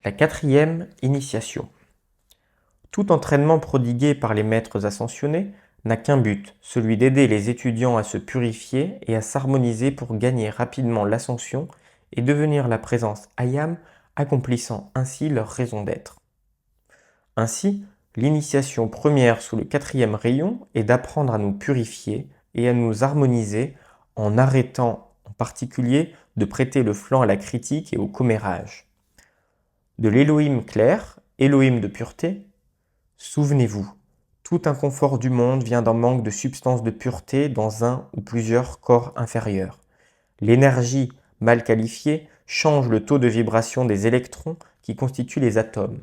La quatrième initiation. Tout entraînement prodigué par les maîtres ascensionnés n'a qu'un but, celui d'aider les étudiants à se purifier et à s'harmoniser pour gagner rapidement l'ascension et devenir la présence Ayam, accomplissant ainsi leur raison d'être. Ainsi, l'initiation première sous le quatrième rayon est d'apprendre à nous purifier et à nous harmoniser en arrêtant en particulier de prêter le flanc à la critique et au commérage. De l'Élohim clair, Élohim de pureté, souvenez-vous, tout inconfort du monde vient d'un manque de substance de pureté dans un ou plusieurs corps inférieurs. L'énergie mal qualifiée change le taux de vibration des électrons qui constituent les atomes.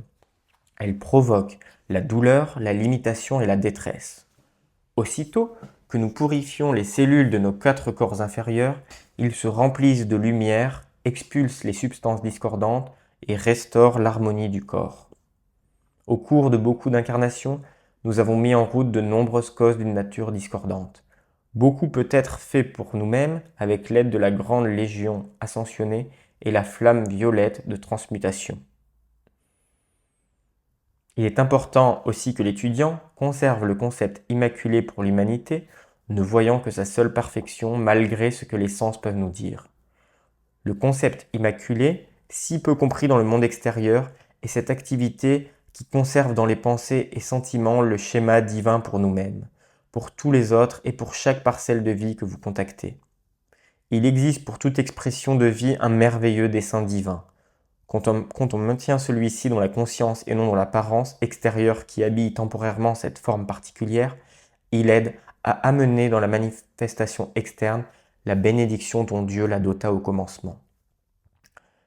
Elle provoque la douleur, la limitation et la détresse. Aussitôt que nous purifions les cellules de nos 4 corps inférieurs, ils se remplissent de lumière, expulsent les substances discordantes et restaurent l'harmonie du corps. Au cours de beaucoup d'incarnations, nous avons mis en route de nombreuses causes d'une nature discordante. Beaucoup peut être fait pour nous-mêmes avec l'aide de la grande légion ascensionnée et la flamme violette de transmutation. Il est important aussi que l'étudiant conserve le concept immaculé pour l'humanité, ne voyant que sa seule perfection malgré ce que les sens peuvent nous dire. Le concept immaculé, si peu compris dans le monde extérieur, est cette activité qui conserve dans les pensées et sentiments le schéma divin pour nous-mêmes, pour tous les autres et pour chaque parcelle de vie que vous contactez. Il existe pour toute expression de vie un merveilleux dessein divin. Quand on maintient celui-ci dans la conscience et non dans l'apparence extérieure qui habille temporairement cette forme particulière, il aide à amener dans la manifestation externe la bénédiction dont Dieu la dota au commencement.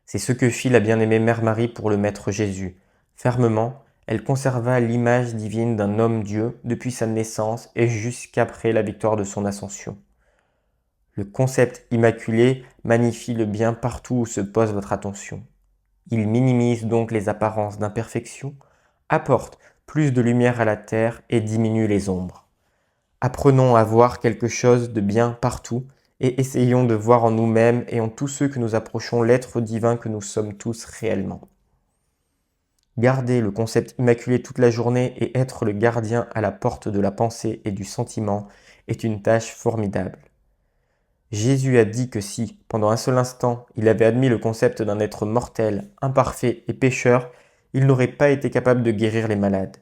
C'est ce que fit la bien-aimée Mère Marie pour le Maître Jésus. Fermement, elle conserva l'image divine d'un homme-dieu depuis sa naissance et jusqu'après la victoire de son ascension. Le concept immaculé magnifie le bien partout où se pose votre attention. Il minimise donc les apparences d'imperfection, apporte plus de lumière à la terre et diminue les ombres. Apprenons à voir quelque chose de bien partout et essayons de voir en nous-mêmes et en tous ceux que nous approchons l'être divin que nous sommes tous réellement. Garder le concept immaculé toute la journée et être le gardien à la porte de la pensée et du sentiment est une tâche formidable. Jésus a dit que si, pendant un seul instant, il avait admis le concept d'un être mortel, imparfait et pécheur, il n'aurait pas été capable de guérir les malades.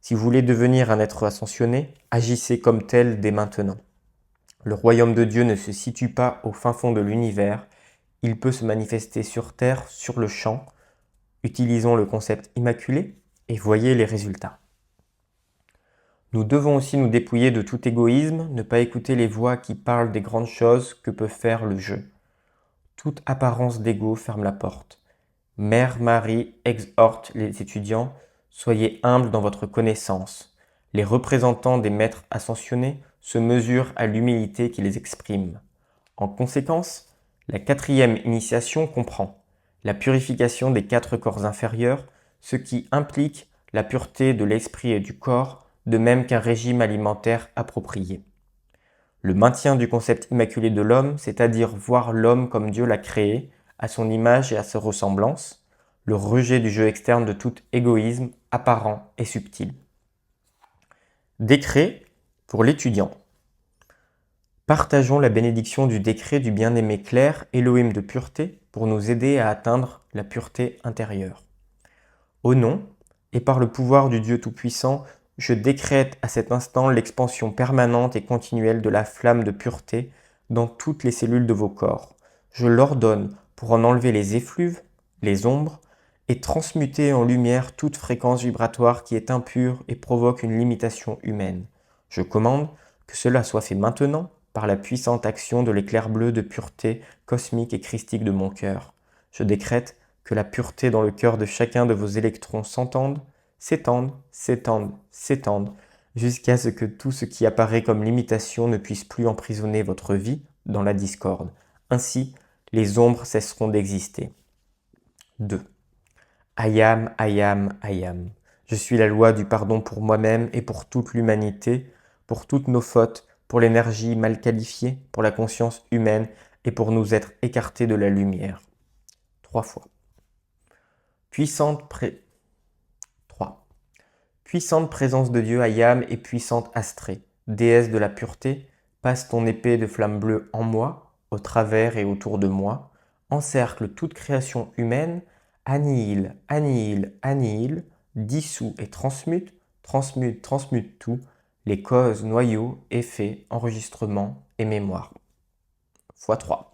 Si vous voulez devenir un être ascensionné, agissez comme tel dès maintenant. Le royaume de Dieu ne se situe pas au fin fond de l'univers, il peut se manifester sur terre, sur le champ. Utilisons le concept immaculé et voyez les résultats. Nous devons aussi nous dépouiller de tout égoïsme, ne pas écouter les voix qui parlent des grandes choses que peut faire le jeu. Toute apparence d'ego ferme la porte. Mère Marie exhorte les étudiants, soyez humbles dans votre connaissance. Les représentants des maîtres ascensionnés se mesurent à l'humilité qui les exprime. En conséquence, la quatrième initiation comprend la purification des 4 corps inférieurs, ce qui implique la pureté de l'esprit et du corps, de même qu'un régime alimentaire approprié. Le maintien du concept immaculé de l'homme, c'est-à-dire voir l'homme comme Dieu l'a créé, à son image et à sa ressemblance, le rejet du jeu externe de tout égoïsme apparent et subtil. Décret pour l'étudiant. Partageons la bénédiction du décret du bien-aimé clair, Élohim de pureté, pour nous aider à atteindre la pureté intérieure. Au nom et par le pouvoir du Dieu Tout-Puissant, je décrète à cet instant l'expansion permanente et continuelle de la flamme de pureté dans toutes les cellules de vos corps. Je l'ordonne pour en enlever les effluves, les ombres, et transmuter en lumière toute fréquence vibratoire qui est impure et provoque une limitation humaine. Je commande que cela soit fait maintenant par la puissante action de l'éclair bleu de pureté cosmique et christique de mon cœur. Je décrète que la pureté dans le cœur de chacun de vos électrons s'entende, s'étende, s'étende, s'étende, jusqu'à ce que tout ce qui apparaît comme limitation ne puisse plus emprisonner votre vie dans la discorde. Ainsi, les ombres cesseront d'exister. 2. Ayam, ayam, ayam. Je suis la loi du pardon pour moi-même et pour toute l'humanité, pour toutes nos fautes, pour l'énergie mal qualifiée, pour la conscience humaine et pour nous être écartés de la lumière. 3 fois. Puissante, pré- 3. Puissante présence de Dieu Ayam et puissante Astrée, déesse de la pureté, passe ton épée de flamme bleue en moi, au travers et autour de moi, encercle toute création humaine, annihile, annihile, annihile, dissout et transmute, transmute, transmute tout, les causes, noyaux, effets, enregistrements et mémoire. Fois 3.